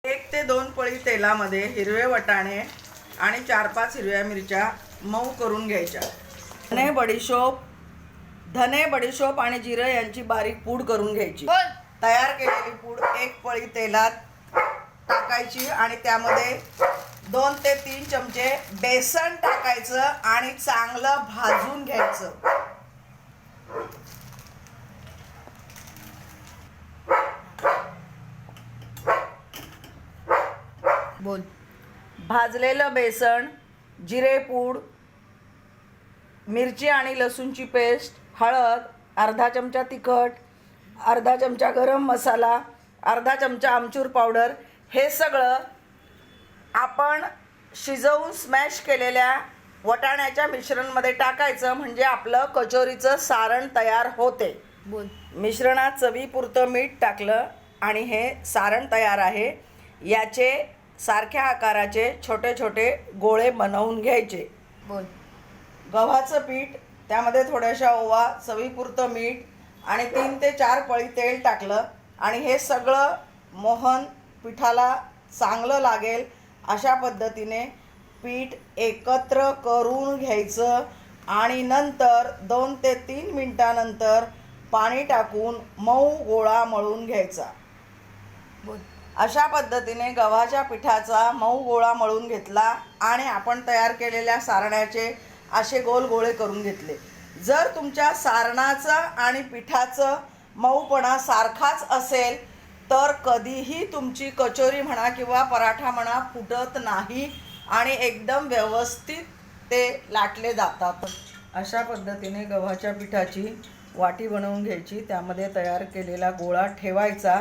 1 ते 2 पळी तेलामध्ये हिरवे वाटाणे आणि 4-5 हिरव्या मिरच्या मऊ करून घ्यायच्या। धने बडीशोप आणि जिरे यांची बारीक पूड करून घ्यायची। तयार केलेली पूड 1 पळी तेलात टाकायची आणि त्यामध्ये 2 ते 3 चमचे बेसन टाकायचं आणि चांगलं भाजून घ्यायचं। भाजलेलं बेसन, जिरेपूड, मिरची आणि लसूणची पेस्ट, हळद, अर्धा चमचा तिखट, अर्धा चमचा गरम मसाला, अर्धा चमचा आमचूर पावडर हे सगळं आपण शिजवून स्मॅश केलेल्या वाटाण्याच्या मिश्रणमध्ये टाकायचं, म्हणजे आपलं कचोरीचं सारण तयार होते। मिश्रणात चवीपुरतं मीठ टाकलं आणि हे सारण तयार आहे। याचे सारख्या आकाराचे छोटे छोटे गोळे बनवून घ्यायचे। गव्हाचं पीठ, त्यामध्ये थोड्याशा ओवा, चवीपुरतं मीठ आणि 3 ते 4 पळी तेल टाकलं आणि हे सगळं मोहन पिठाला चांगलं लागेल अशा पद्धतीने पीठ एकत्र करून घ्यायचं आणि नंतर 2 ते 3 मिनिटानंतर पाणी टाकून मऊ गोळा मळून घ्यायचा। अशा पद्धतीने गव्हाच्या पिठाचा मऊ गोळा मळून घेतला आणि आपण तयार केलेल्या सारणाचे असे गोल गोळे करून घेतले। जर तुमच्या सारणाचा आणि पिठाचं मऊपणा सारखाच असेल तर कधीही तुमची कचोरी म्हणा किंवा पराठा म्हणा फुटत नाही आणि एकदम व्यवस्थित ते लाटले जातात। अशा पद्धतीने गव्हाच्या पिठाची वाटी बनवून घ्यायची, त्यामध्ये तयार केलेला गोळा ठेवायचा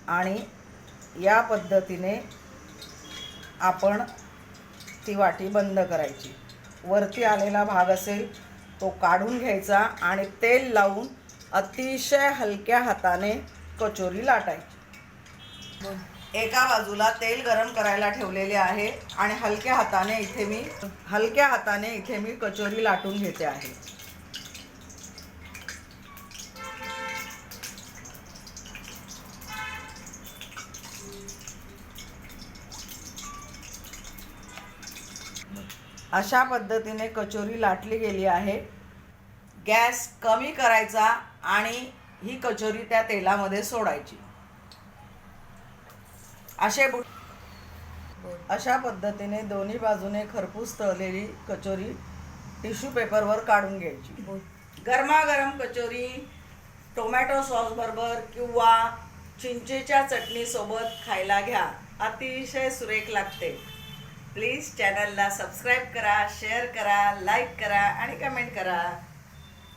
आणि या पद्धतीने आपण ती वाटी बंद करायची। वरती आलेला भाग असेल तो काढून घ्यायचा आणि तेल लावून अतिशय हलक्या हाताने कचोरी लाटायची। एका बाजूला तेल गरम करायला ठेवलेले आहे आणि हलक्या हाताने इथे मी कचोरी लाटून घेते आहे। अशा पद्धतीने कचोरी लाटली गेली आहे। गॅस कमी करायचा आणि ही कचोरी त्या तेलामध्ये सोडायची। अशा पद्धतीने दोन्ही बाजूने खरपूस तळलेली कचोरी टिश्यू पेपरवर काढून घ्यायची। गरमागरम कचोरी टोमॅटो सॉस बरोबर किंवा चिंचेच्या चटणी सोबत खायला घ्या, अतिशय सुरेख लागते। प्लीज चॅनलला सबस्क्राईब करा, शेअर करा, लाईक करा आणि कमेंट करा।